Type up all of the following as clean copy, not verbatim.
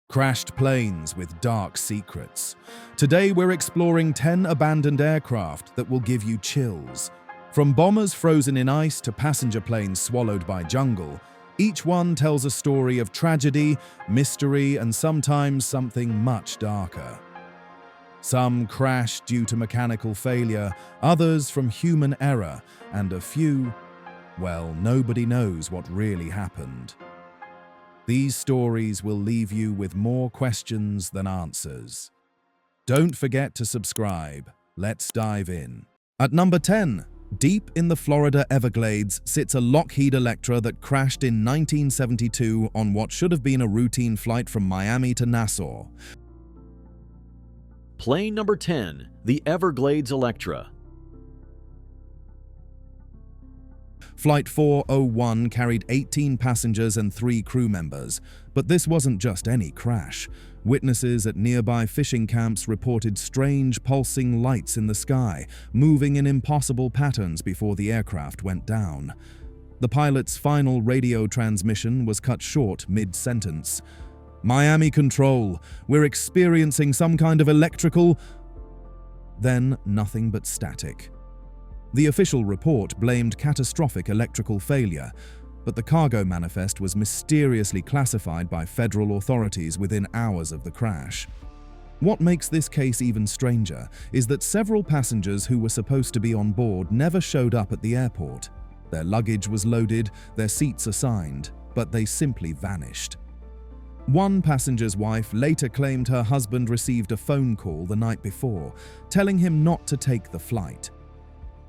Crashed planes with dark secrets. Today we're exploring 10 abandoned aircraft that will give you chills. From bombers frozen in ice to passenger planes swallowed by jungle, each one tells a story of tragedy, mystery, and sometimes something much darker. Some crashed due to mechanical failure, others from human error, and a few, well, nobody knows what really happened. These stories will leave you with more questions than answers. Don't forget to subscribe. Let's dive in. At number 10, deep in the Florida Everglades sits a Lockheed Electra that crashed in 1972 on what should have been a routine flight from Miami to Nassau. Plane number 10, the Everglades Electra. Flight 401 carried 18 passengers and 3 crew members, but this wasn't just any crash. Witnesses at nearby fishing camps reported strange pulsing lights in the sky, moving in impossible patterns before the aircraft went down. The pilot's final radio transmission was cut short mid-sentence. "Miami Control, we're experiencing some kind of electrical..." Then nothing but static. The official report blamed catastrophic electrical failure, but the cargo manifest was mysteriously classified by federal authorities within hours of the crash. What makes this case even stranger is that several passengers who were supposed to be on board never showed up at the airport. Their luggage was loaded, their seats assigned, but they simply vanished. One passenger's wife later claimed her husband received a phone call the night before, telling him not to take the flight.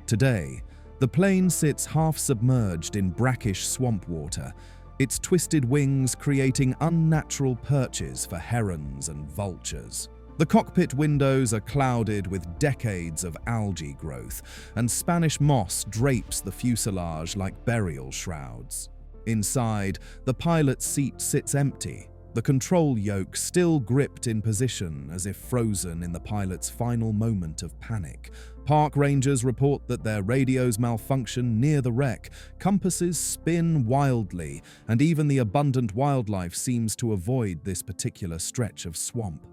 Today, the plane sits half-submerged in brackish swamp water, its twisted wings creating unnatural perches for herons and vultures. The cockpit windows are clouded with decades of algae growth, and Spanish moss drapes the fuselage like burial shrouds. Inside, the pilot's seat sits empty, the control yoke still gripped in position as if frozen in the pilot's final moment of panic. Park rangers report that their radios malfunction near the wreck, compasses spin wildly, and even the abundant wildlife seems to avoid this particular stretch of swamp.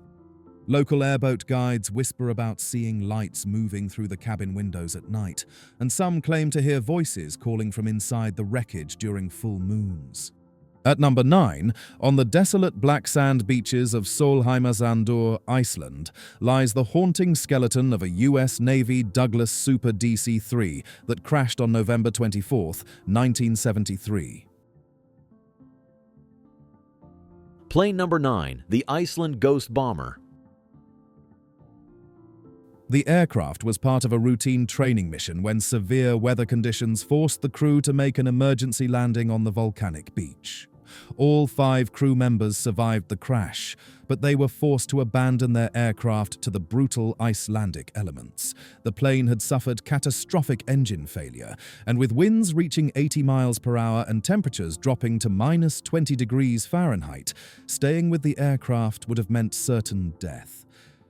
Local airboat guides whisper about seeing lights moving through the cabin windows at night, and some claim to hear voices calling from inside the wreckage during full moons. At number 9, on the desolate black sand beaches of Sólheimasandur, Iceland, lies the haunting skeleton of a US Navy Douglas Super DC-3 that crashed on November 24, 1973. Plane number 9, the Iceland Ghost Bomber. The aircraft was part of a routine training mission when severe weather conditions forced the crew to make an emergency landing on the volcanic beach. All 5 crew members survived the crash, but they were forced to abandon their aircraft to the brutal Icelandic elements. The plane had suffered catastrophic engine failure, and with winds reaching 80 miles per hour and temperatures dropping to minus 20 degrees Fahrenheit, staying with the aircraft would have meant certain death.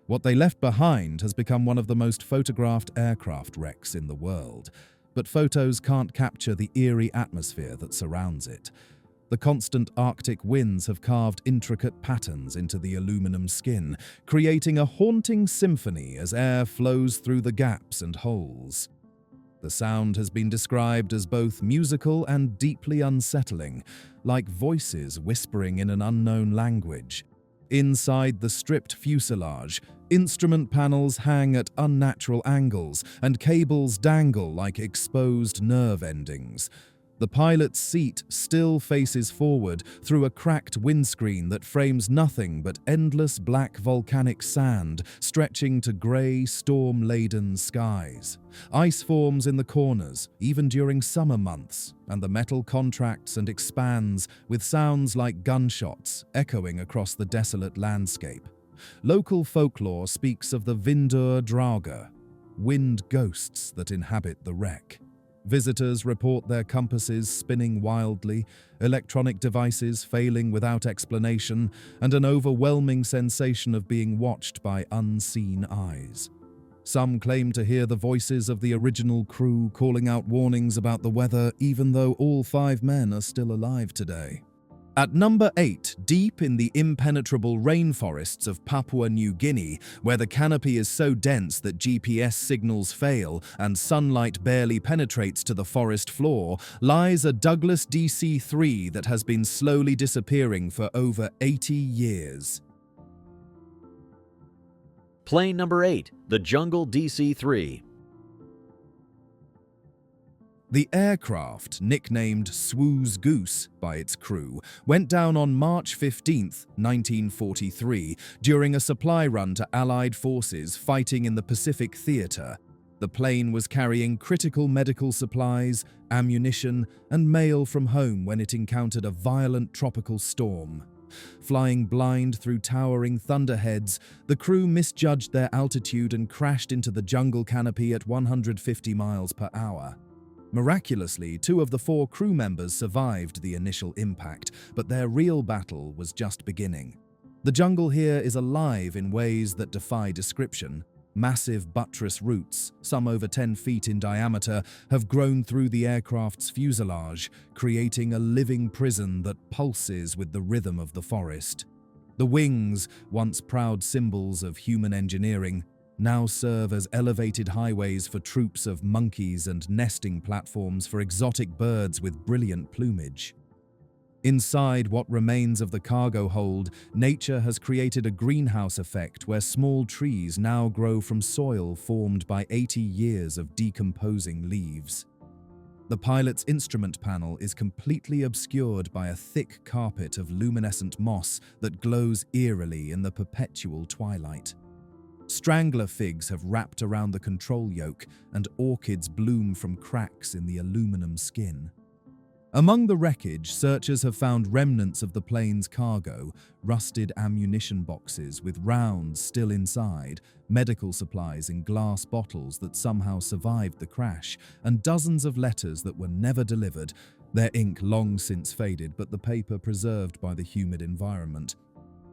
What they left behind has become one of the most photographed aircraft wrecks in the world, but photos can't capture the eerie atmosphere that surrounds it. The constant Arctic winds have carved intricate patterns into the aluminum skin, creating a haunting symphony as air flows through the gaps and holes. The sound has been described as both musical and deeply unsettling, like voices whispering in an unknown language. Inside the stripped fuselage, instrument panels hang at unnatural angles and cables dangle like exposed nerve endings. The pilot's seat still faces forward through a cracked windscreen that frames nothing but endless black volcanic sand stretching to grey, storm-laden skies. Ice forms in the corners, even during summer months, and the metal contracts and expands with sounds like gunshots echoing across the desolate landscape. Local folklore speaks of the Vindur Drauga, wind ghosts that inhabit the wreck. Visitors report their compasses spinning wildly, electronic devices failing without explanation, and an overwhelming sensation of being watched by unseen eyes. Some claim to hear the voices of the original crew calling out warnings about the weather, even though all 5 men are still alive today. At number 8, deep in the impenetrable rainforests of Papua New Guinea, where the canopy is so dense that GPS signals fail and sunlight barely penetrates to the forest floor, lies a Douglas DC-3 that has been slowly disappearing for over 80 years. Plane number 8, the Jungle DC-3. The aircraft, nicknamed Swooze Goose by its crew, went down on March 15, 1943, during a supply run to Allied forces fighting in the Pacific Theater. The plane was carrying critical medical supplies, ammunition, and mail from home when it encountered a violent tropical storm. Flying blind through towering thunderheads, the crew misjudged their altitude and crashed into the jungle canopy at 150 miles per hour. Miraculously, 2 of the 4 crew members survived the initial impact, but their real battle was just beginning. The jungle here is alive in ways that defy description. Massive buttress roots, some over 10 feet in diameter, have grown through the aircraft's fuselage, creating a living prison that pulses with the rhythm of the forest. The wings, once proud symbols of human engineering, now serve as elevated highways for troops of monkeys and nesting platforms for exotic birds with brilliant plumage. Inside what remains of the cargo hold, nature has created a greenhouse effect where small trees now grow from soil formed by 80 years of decomposing leaves. The pilot's instrument panel is completely obscured by a thick carpet of luminescent moss that glows eerily in the perpetual twilight. Strangler figs have wrapped around the control yoke, and orchids bloom from cracks in the aluminum skin. Among the wreckage, searchers have found remnants of the plane's cargo, rusted ammunition boxes with rounds still inside, medical supplies in glass bottles that somehow survived the crash, and dozens of letters that were never delivered, their ink long since faded but the paper preserved by the humid environment.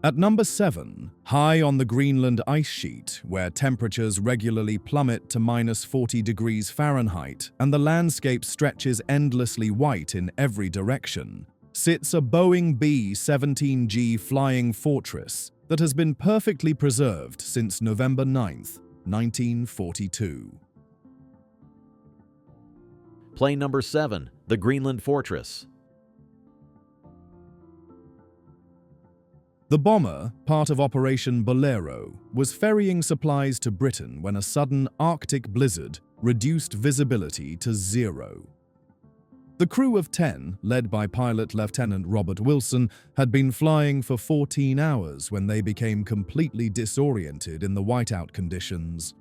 At number 7, high on the Greenland ice sheet, where temperatures regularly plummet to -40 degrees Fahrenheit and the landscape stretches endlessly white in every direction, sits a Boeing B-17G Flying Fortress that has been perfectly preserved since November 9, 1942. Plane number 7, the Greenland Fortress. The bomber, part of Operation Bolero, was ferrying supplies to Britain when a sudden Arctic blizzard reduced visibility to 0. The crew of 10, led by pilot Lieutenant Robert Wilson, had been flying for 14 hours when they became completely disoriented in the whiteout conditions.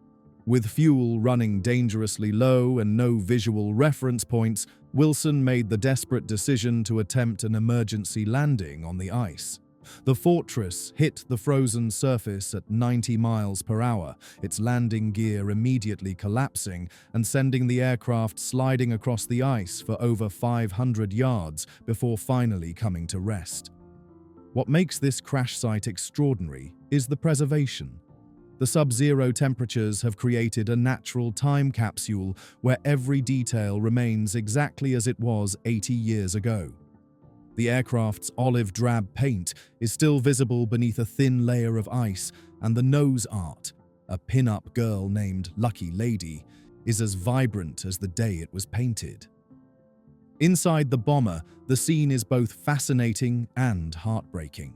With fuel running dangerously low and no visual reference points, Wilson made the desperate decision to attempt an emergency landing on the ice. The Fortress hit the frozen surface at 90 miles per hour, its landing gear immediately collapsing and sending the aircraft sliding across the ice for over 500 yards before finally coming to rest. What makes this crash site extraordinary is the preservation. The sub-zero temperatures have created a natural time capsule where every detail remains exactly as it was 80 years ago. The aircraft's olive-drab paint is still visible beneath a thin layer of ice, and the nose art, a pin-up girl named Lucky Lady, is as vibrant as the day it was painted. Inside the bomber, the scene is both fascinating and heartbreaking.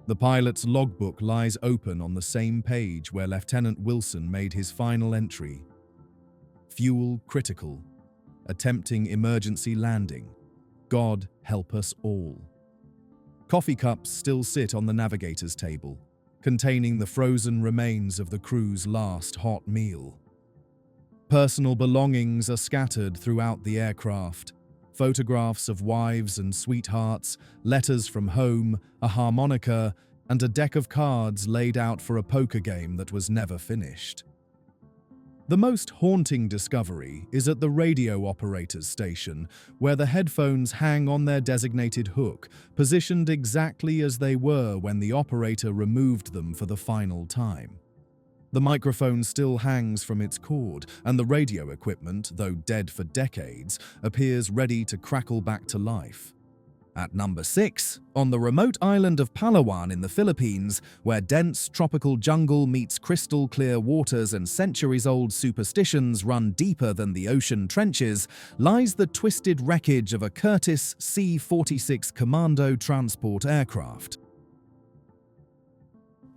The pilot's logbook lies open on the same page where Lieutenant Wilson made his final entry. Fuel critical. Attempting emergency landing. God help us all. Coffee cups still sit on the navigator's table, containing the frozen remains of the crew's last hot meal. Personal belongings are scattered throughout the aircraft. Photographs of wives and sweethearts, letters from home, a harmonica, and a deck of cards laid out for a poker game that was never finished. The most haunting discovery is at the radio operator's station, where the headphones hang on their designated hook, positioned exactly as they were when the operator removed them for the final time. The microphone still hangs from its cord, and the radio equipment, though dead for decades, appears ready to crackle back to life. At number 6, on the remote island of Palawan in the Philippines, where dense tropical jungle meets crystal-clear waters and centuries-old superstitions run deeper than the ocean trenches, lies the twisted wreckage of a Curtiss C-46 Commando transport aircraft.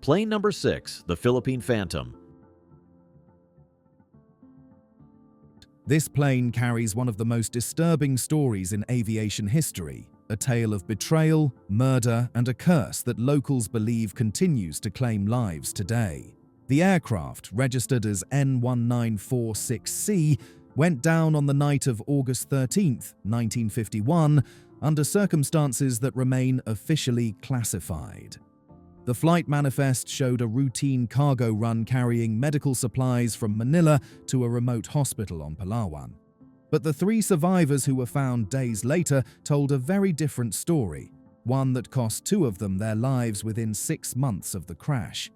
Plane number 6, the Philippine Phantom. This plane carries one of the most disturbing stories in aviation history, a tale of betrayal, murder, and a curse that locals believe continues to claim lives today. The aircraft, registered as N1946C, went down on the night of August 13, 1951, under circumstances that remain officially classified. The flight manifest showed a routine cargo run carrying medical supplies from Manila to a remote hospital on Palawan. But the 3 survivors who were found days later told a very different story, one that cost 2 of them their lives within 6 months of the crash.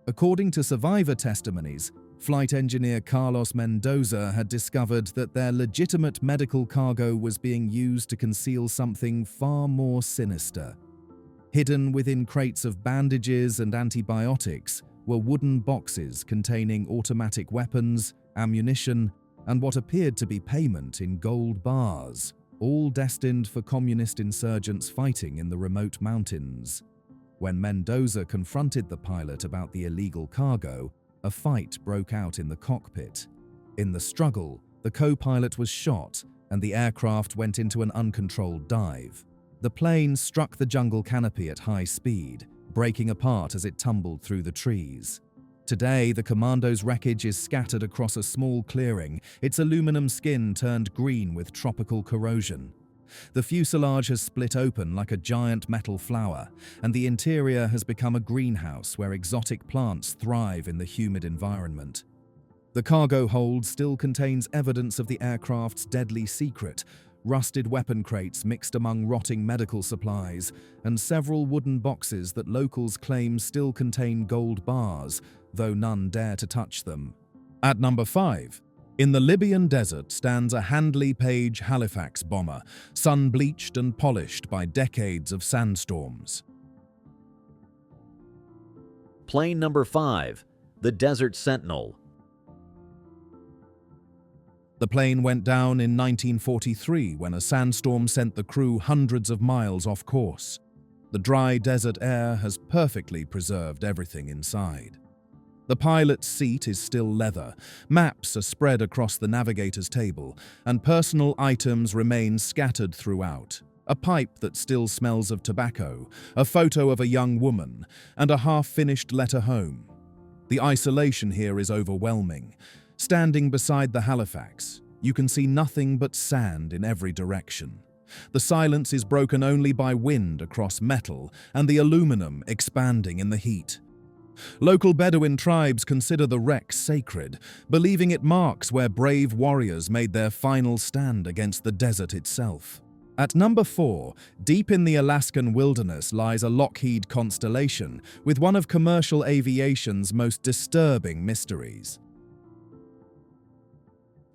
According to survivor testimonies, flight engineer Carlos Mendoza had discovered that their legitimate medical cargo was being used to conceal something far more sinister. Hidden within crates of bandages and antibiotics were wooden boxes containing automatic weapons, ammunition, and what appeared to be payment in gold bars, all destined for communist insurgents fighting in the remote mountains. When Mendoza confronted the pilot about the illegal cargo, a fight broke out in the cockpit. In the struggle, the co-pilot was shot and the aircraft went into an uncontrolled dive. The plane struck the jungle canopy at high speed, breaking apart as it tumbled through the trees. Today, the Commando's wreckage is scattered across a small clearing, its aluminum skin turned green with tropical corrosion. The fuselage has split open like a giant metal flower, and the interior has become a greenhouse where exotic plants thrive in the humid environment. The cargo hold still contains evidence of the aircraft's deadly secret: rusted weapon crates mixed among rotting medical supplies, and several wooden boxes that locals claim still contain gold bars, though none dare to touch them. At number 5, in the Libyan desert stands a Handley Page Halifax bomber, sun-bleached and polished by decades of sandstorms. Plane number 5, the Desert Sentinel. The plane went down in 1943 when a sandstorm sent the crew hundreds of miles off course. The dry desert air has perfectly preserved everything inside. The pilot's seat is still leather, maps are spread across the navigator's table, and personal items remain scattered throughout. A pipe that still smells of tobacco, a photo of a young woman, and a half-finished letter home. The isolation here is overwhelming. Standing beside the Halifax, you can see nothing but sand in every direction. The silence is broken only by wind across metal and the aluminum expanding in the heat. Local Bedouin tribes consider the wreck sacred, believing it marks where brave warriors made their final stand against the desert itself. At number 4, deep in the Alaskan wilderness lies a Lockheed Constellation with one of commercial aviation's most disturbing mysteries.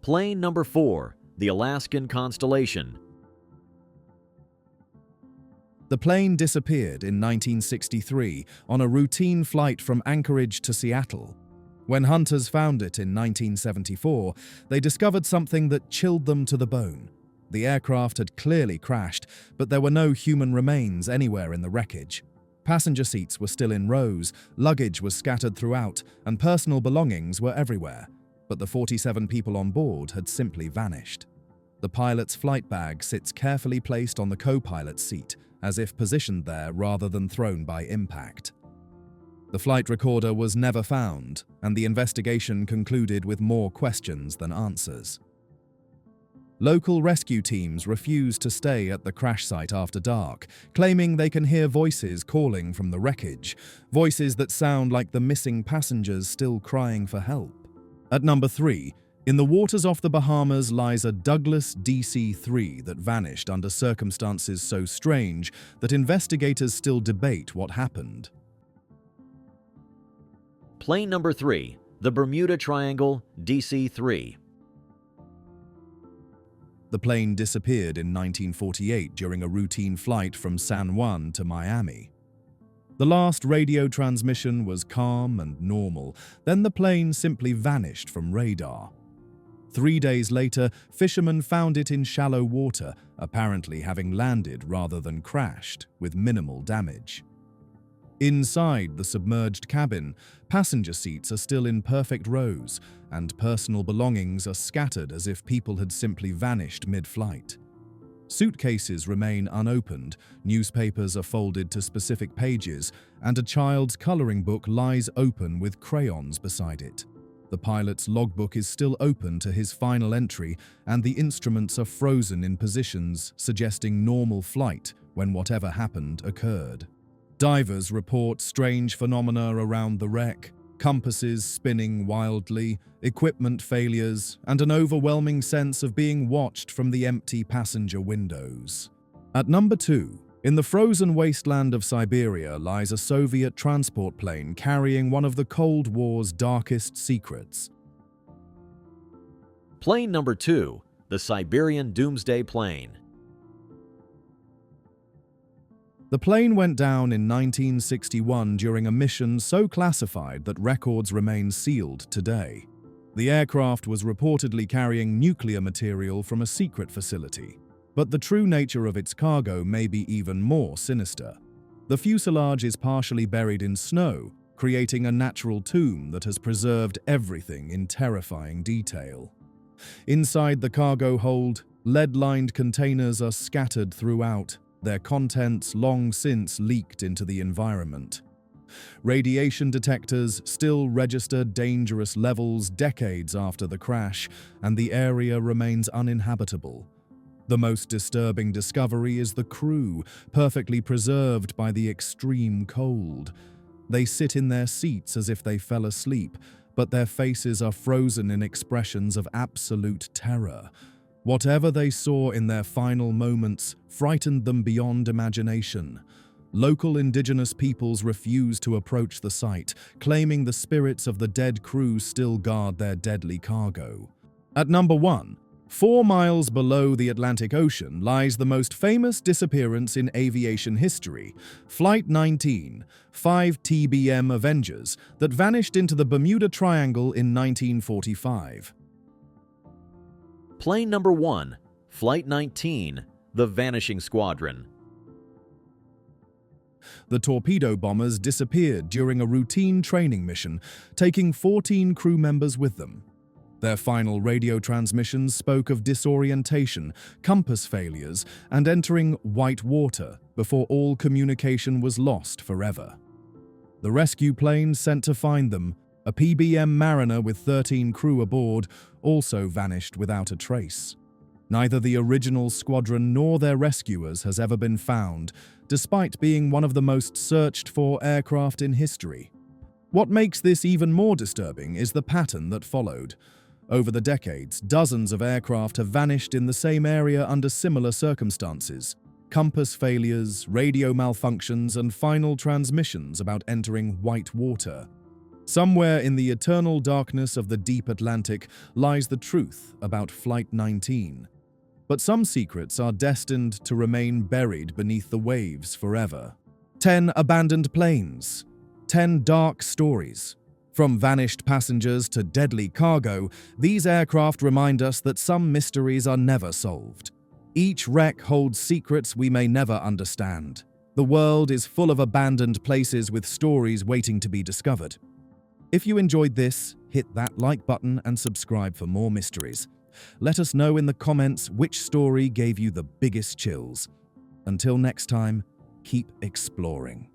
Plane number 4, the Alaskan Constellation. The plane disappeared in 1963 on a routine flight from Anchorage to Seattle. When hunters found it in 1974, they discovered something that chilled them to the bone. The aircraft had clearly crashed, but there were no human remains anywhere in the wreckage. Passenger seats were still in rows, luggage was scattered throughout, and personal belongings were everywhere. But the 47 people on board had simply vanished. The pilot's flight bag sits carefully placed on the co-pilot's seat, as if positioned there rather than thrown by impact. The flight recorder was never found, and the investigation concluded with more questions than answers. Local rescue teams refuse to stay at the crash site after dark, claiming they can hear voices calling from the wreckage, voices that sound like the missing passengers still crying for help. At number 3, in the waters off the Bahamas lies a Douglas DC-3 that vanished under circumstances so strange that investigators still debate what happened. Plane number 3, the Bermuda Triangle DC-3. The plane disappeared in 1948 during a routine flight from San Juan to Miami. The last radio transmission was calm and normal, then the plane simply vanished from radar. 3 days later, fishermen found it in shallow water, apparently having landed rather than crashed, with minimal damage. Inside the submerged cabin, passenger seats are still in perfect rows, and personal belongings are scattered as if people had simply vanished mid-flight. Suitcases remain unopened, newspapers are folded to specific pages, and a child's coloring book lies open with crayons beside it. The pilot's logbook is still open to his final entry, and the instruments are frozen in positions suggesting normal flight when whatever happened occurred. Divers report strange phenomena around the wreck, compasses spinning wildly, equipment failures, and an overwhelming sense of being watched from the empty passenger windows. At number 2, in the frozen wasteland of Siberia lies a Soviet transport plane carrying one of the Cold War's darkest secrets. Plane number 2, the Siberian Doomsday plane. The plane went down in 1961 during a mission so classified that records remain sealed today. The aircraft was reportedly carrying nuclear material from a secret facility, but the true nature of its cargo may be even more sinister. The fuselage is partially buried in snow, creating a natural tomb that has preserved everything in terrifying detail. Inside the cargo hold, lead-lined containers are scattered throughout, their contents long since leaked into the environment. Radiation detectors still register dangerous levels decades after the crash, and the area remains uninhabitable. The most disturbing discovery is the crew, perfectly preserved by the extreme cold. They sit in their seats as if they fell asleep, but their faces are frozen in expressions of absolute terror. Whatever they saw in their final moments frightened them beyond imagination. Local indigenous peoples refuse to approach the site, claiming the spirits of the dead crew still guard their deadly cargo. At number 1, 4 miles below the Atlantic Ocean lies the most famous disappearance in aviation history, Flight 19, 5 TBM Avengers, that vanished into the Bermuda Triangle in 1945. Plane number 1, Flight 19, the Vanishing Squadron. The torpedo bombers disappeared during a routine training mission, taking 14 crew members with them. Their final radio transmissions spoke of disorientation, compass failures, and entering white water before all communication was lost forever. The rescue plane sent to find them, a PBM Mariner with 13 crew aboard, also vanished without a trace. Neither the original squadron nor their rescuers has ever been found, despite being one of the most searched-for aircraft in history. What makes this even more disturbing is the pattern that followed. Over the decades, dozens of aircraft have vanished in the same area under similar circumstances. Compass failures, radio malfunctions, and final transmissions about entering white water. Somewhere in the eternal darkness of the deep Atlantic lies the truth about Flight 19. But some secrets are destined to remain buried beneath the waves forever. 10 abandoned planes. 10 dark stories. From vanished passengers to deadly cargo, these aircraft remind us that some mysteries are never solved. Each wreck holds secrets we may never understand. The world is full of abandoned places with stories waiting to be discovered. If you enjoyed this, hit that like button and subscribe for more mysteries. Let us know in the comments which story gave you the biggest chills. Until next time, keep exploring.